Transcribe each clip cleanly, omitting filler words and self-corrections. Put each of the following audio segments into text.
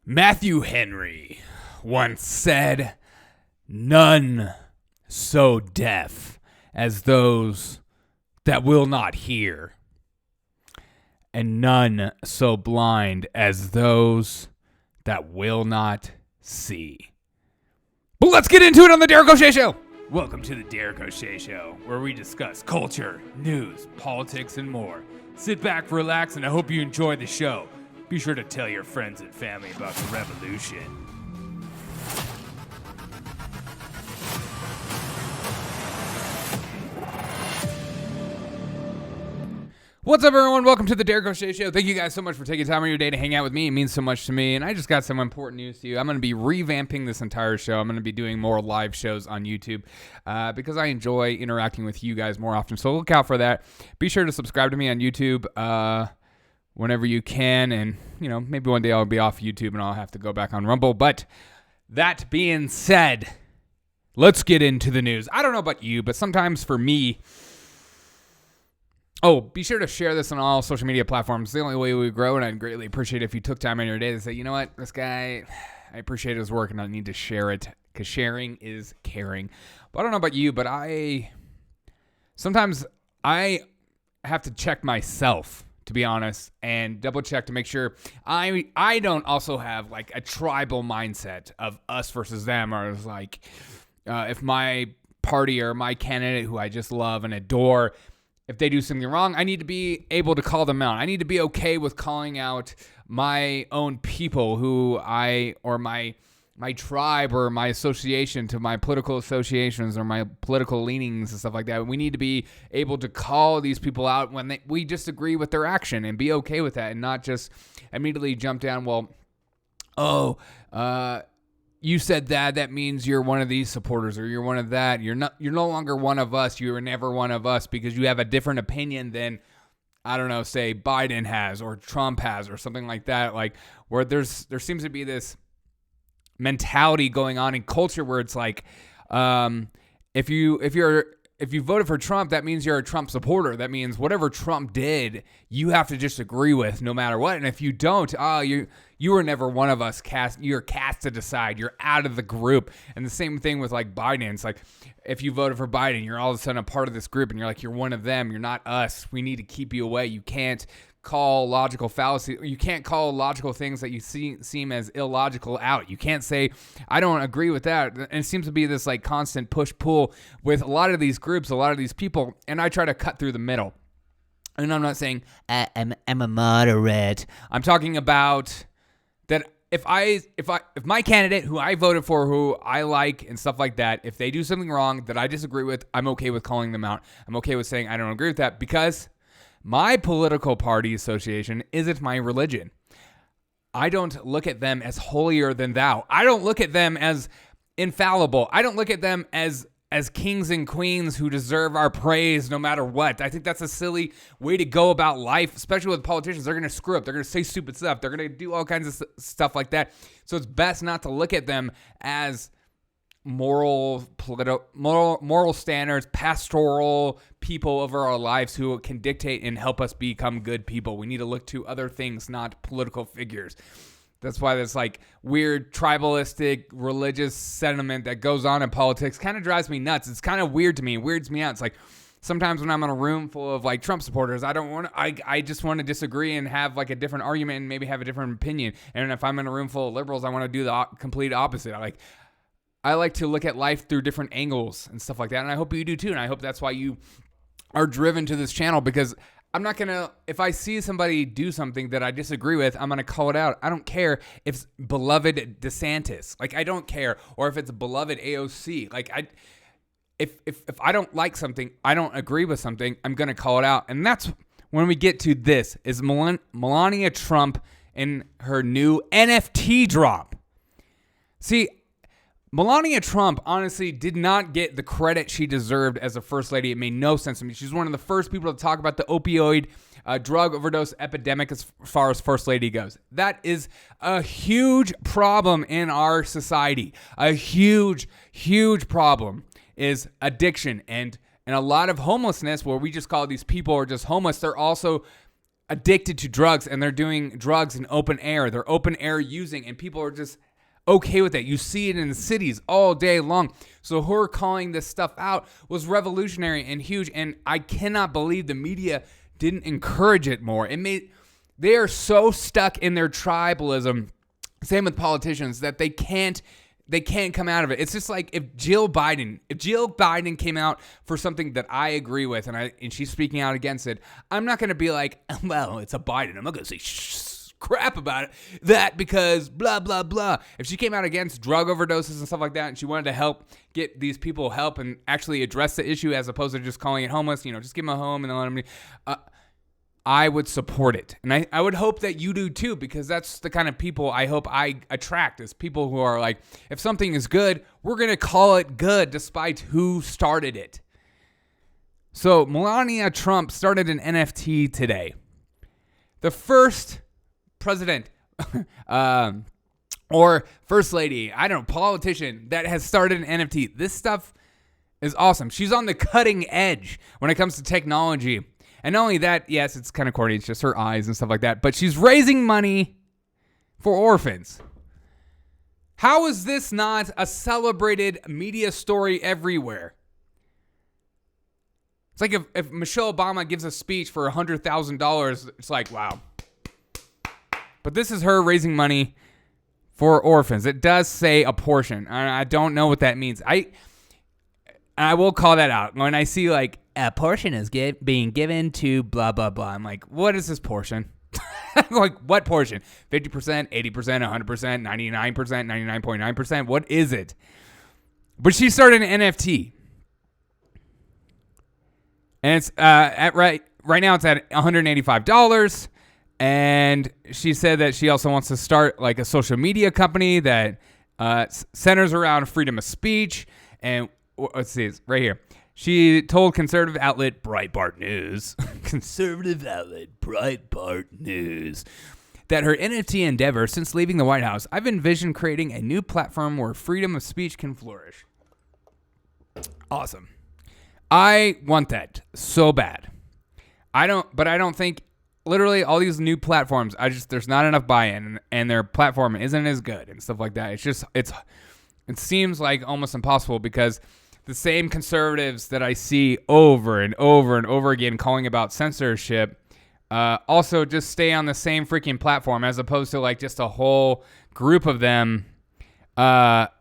Matthew Henry once said, "None so deaf as those that will not hear, and none so blind as those that will not see." But let's get into it on the Derek O'Shea Show. Welcome to the Derek O'Shea Show, where we discuss culture, news, politics, and more. Sit back, relax, and I hope you enjoy the show. Be sure to tell your friends and family about the revolution. What's up, everyone? Welcome to the Derek O'Shea Show. Thank you guys so much for taking time out of your day to hang out with me. It means so much to me, and I just got some important news to you. I'm going to be revamping this entire show. I'm going to be doing more live shows on YouTube because I enjoy interacting with you guys more often, so look out for that. Be sure to subscribe to me on YouTube whenever you can, and maybe one day I'll be off YouTube and I'll have to go back on Rumble. But that being said, let's get into the news. I don't know about you, but sometimes for me, be sure to share this on all social media platforms. It's the only way we grow, and I'd greatly appreciate it if you took time in your day to say, you know what, this guy, I appreciate his work and I need to share it, because sharing is caring. But I don't know about you, but sometimes I have to check myself, to be honest, and double check to make sure I don't also have like a tribal mindset of us versus them, or like if my party or my candidate who I just love and adore, if they do something wrong, I need to be able to call them out. I need to be okay with calling out my own people or my tribe or my association to my political associations or my political leanings and stuff like that. We need to be able to call these people out when we disagree with their action and be okay with that, and not just immediately jump down, you said that means you're one of these supporters, or you're one of that. You're no longer one of us. You were never one of us because you have a different opinion than, I don't know, say Biden has or Trump has or something like that. Like, where there seems to be this mentality going on in culture where it's like, if you voted for Trump, that means you're a Trump supporter. That means whatever Trump did, you have to just agree with no matter what. And if you don't, you were never one of us. You're casted aside. You're out of the group. And the same thing with like Biden. It's like, if you voted for Biden, you're all of a sudden a part of this group, and you're like, you're one of them. You're not us. We need to keep you away. You can't call logical fallacy. You can't call logical things that you seem as illogical out. You can't say, I don't agree with that. And it seems to be this like constant push-pull with a lot of these groups, a lot of these people, and I try to cut through the middle. And I'm not saying I'm a moderate. I'm talking about that if my candidate who I voted for, who I like and stuff like that, if they do something wrong that I disagree with, I'm okay with calling them out. I'm okay with saying I don't agree with that, because my political party association isn't my religion. I don't look at them as holier than thou. I don't look at them as infallible. I don't look at them as kings and queens who deserve our praise no matter what. I think that's a silly way to go about life, especially with politicians. They're going to screw up. They're going to say stupid stuff. They're going to do all kinds of stuff like that. So it's best not to look at them as moral standards, pastoral people over our lives who can dictate and help us become good people. We need to look to other things, not political figures. That's why this like weird tribalistic religious sentiment that goes on in politics kind of drives me nuts. It's kind of weird to me. It weirds me out. It's like sometimes when I'm in a room full of like Trump supporters, I just want to disagree and have like a different argument and maybe have a different opinion. And if I'm in a room full of liberals, I want to do the complete opposite. I like to look at life through different angles and stuff like that. And I hope you do too. And I hope that's why you are driven to this channel, because I'm not going to, if I see somebody do something that I disagree with, I'm going to call it out. I don't care if it's beloved DeSantis. Like, I don't care. Or if it's beloved AOC. Like, if I don't like something, I don't agree with something, I'm going to call it out. And that's when we get to this, is Melania Trump and her new NFT drop. See, Melania Trump honestly did not get the credit she deserved as a first lady. It made no sense to me. She's one of the first people to talk about the opioid drug overdose epidemic as far as first lady goes. That is a huge problem in our society. A huge, huge problem is addiction and a lot of homelessness, where we just call these people are just homeless. They're also addicted to drugs and they're doing drugs in open air. They're open air using, and people are just okay with it. You see it in the cities all day long. So her calling this stuff out was revolutionary and huge, and I cannot believe the media didn't encourage it more. They are so stuck in their tribalism, same with politicians, that they can't come out of it. It's just like if Jill Biden came out for something that I agree with and she's speaking out against it, I'm not going to be like, well, it's a Biden. I'm not going to say crap about that because blah, blah, blah. If she came out against drug overdoses and stuff like that and she wanted to help get these people help and actually address the issue as opposed to just calling it homeless, just give them a home and then let them I would support it. And I would hope that you do too, because that's the kind of people I hope I attract, is people who are like, if something is good, we're going to call it good despite who started it. So Melania Trump started an NFT today. The first president or first lady, I don't know, politician that has started an NFT. This stuff is awesome. She's on the cutting edge when it comes to technology. And not only that, yes, it's kind of corny. It's just her eyes and stuff like that. But she's raising money for orphans. How is this not a celebrated media story everywhere? It's like if Michelle Obama gives a speech for $100,000, it's like, wow. But this is her raising money for orphans. It does say a portion. I don't know what that means. I will call that out. When I see like a portion is being given to blah, blah, blah, I'm like, what is this portion? Like, what portion? 50%, 80%, 100%, 99%, 99.9%? What is it? But she started an NFT. And it's right now it's at $185. And she said that she also wants to start like a social media company that centers around freedom of speech. And let's see, it's right here. She told conservative outlet Breitbart News, that her NFT endeavor since leaving the White House, I've envisioned creating a new platform where freedom of speech can flourish. Awesome. I want that so bad. I don't think literally all these new platforms, there's not enough buy-in and their platform isn't as good and stuff like that. It seems like almost impossible because the same conservatives that I see over and over and over again calling about censorship also just stay on the same freaking platform as opposed to like just a whole group of them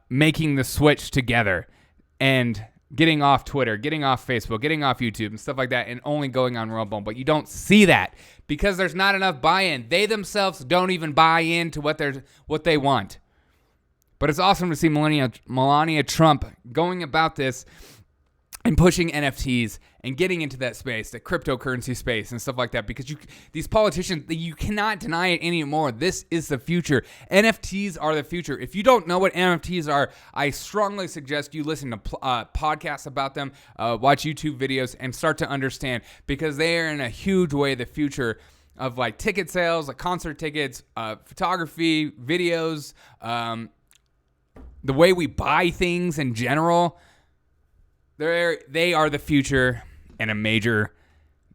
making the switch together and getting off Twitter, getting off Facebook, getting off YouTube and stuff like that and only going on Rumble. But you don't see that because there's not enough buy-in. They themselves don't even buy into what they want. But it's awesome to see Melania Trump going about this and pushing NFTs and getting into that space, the cryptocurrency space and stuff like that, because these politicians, you cannot deny it anymore. This is the future. NFTs are the future. If you don't know what NFTs are, I strongly suggest you listen to podcasts about them, watch YouTube videos, and start to understand, because they are in a huge way the future of like ticket sales, like concert tickets, photography, videos, the way we buy things in general. They are the future in a major,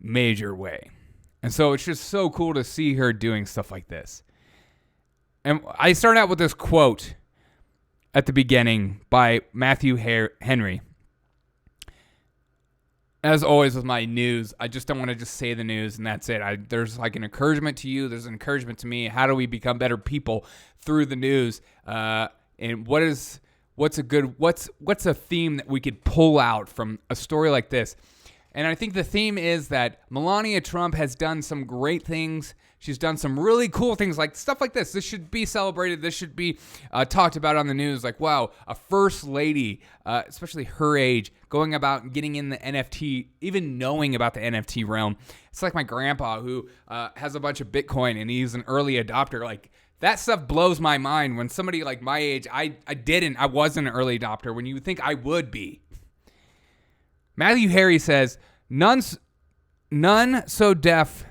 major way. And so it's just so cool to see her doing stuff like this. And I start out with this quote at the beginning by Matthew Henry. As always with my news, I just don't want to just say the news and that's it. There's like an encouragement to you. There's an encouragement to me. How do we become better people through the news? And what's a theme that we could pull out from a story like this? And I think the theme is that Melania Trump has done some great things. She's done some really cool things, like stuff like this. This should be celebrated. This should be talked about on the news. Like, wow, a first lady, especially her age, going about and getting in the NFT, even knowing about the NFT realm. It's like my grandpa who has a bunch of Bitcoin and he's an early adopter. Like, that stuff blows my mind. When somebody like my age, I wasn't an early adopter when you would think I would be. Matthew Henry says, none so deaf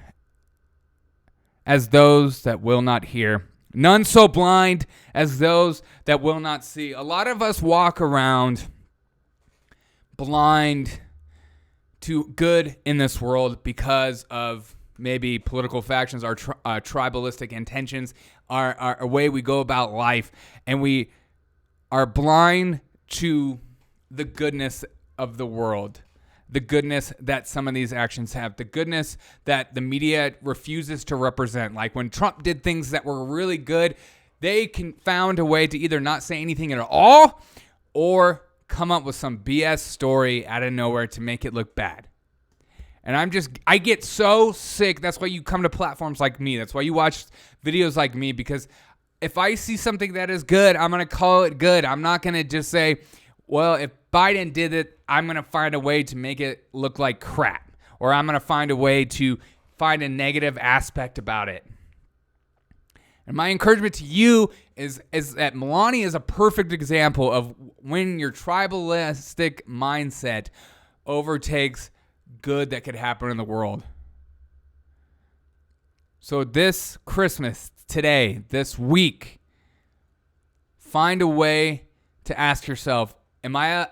as those that will not hear, none so blind as those that will not see. A lot of us walk around blind to good in this world because of maybe political factions, our tribalistic intentions, our way we go about life, and we are blind to the goodness of the world, the goodness that some of these actions have, the goodness that the media refuses to represent. Like when Trump did things that were really good, they found a way to either not say anything at all or come up with some BS story out of nowhere to make it look bad. And I get so sick. That's why you come to platforms like me. That's why you watch videos like me, because if I see something that is good, I'm going to call it good. I'm not going to just say, well, if Biden did it, I'm going to find a way to make it look like crap, or I'm going to find a way to find a negative aspect about it. And my encouragement to you is that Melania is a perfect example of when your tribalistic mindset overtakes good that could happen in the world. So this Christmas, today, this week, find a way to ask yourself, am I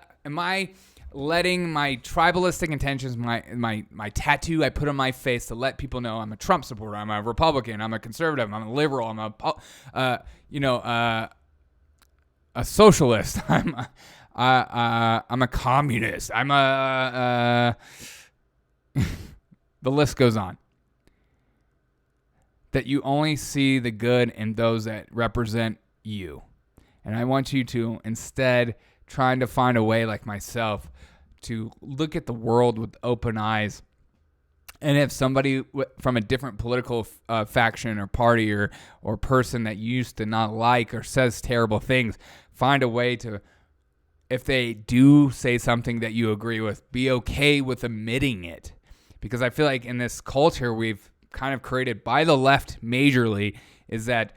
letting my tribalistic intentions, my tattoo I put on my face to let people know I'm a Trump supporter, I'm a Republican, I'm a conservative, I'm a liberal, I'm a socialist, I'm a communist, I'm a the list goes on. That you only see the good in those that represent you. And I want you to instead trying to find a way like myself to look at the world with open eyes. And if somebody from a different political faction or party or person that you used to not like or says terrible things, find a way to, if they do say something that you agree with, be okay with admitting it. Because I feel like in this culture we've kind of created by the left majorly is that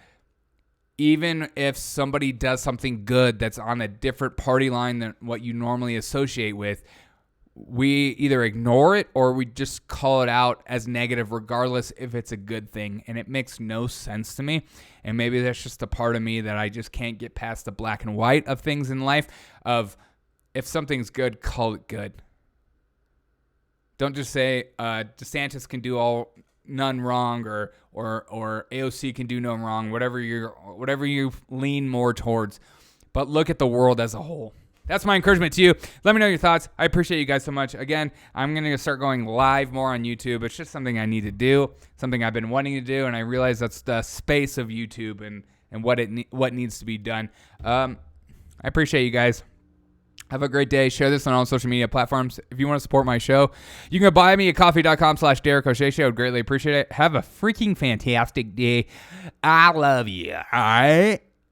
even if somebody does something good that's on a different party line than what you normally associate with, we either ignore it or we just call it out as negative regardless if it's a good thing. And it makes no sense to me. And maybe that's just a part of me that I just can't get past the black and white of things in life of if something's good, call it good. Don't just say DeSantis can do none wrong or AOC can do no wrong, whatever you lean more towards. But look at the world as a whole. That's my encouragement to you. Let me know your thoughts. I appreciate you guys so much. Again, I'm going to start going live more on YouTube. It's just something I need to do, something I've been wanting to do, and I realize that's the space of YouTube and what needs to be done. I appreciate you guys. Have a great day. Share this on all social media platforms. If you want to support my show, you can go buy me at coffee.com/Derek O'Shea Show. I would greatly appreciate it. Have a freaking fantastic day. I love you. All right.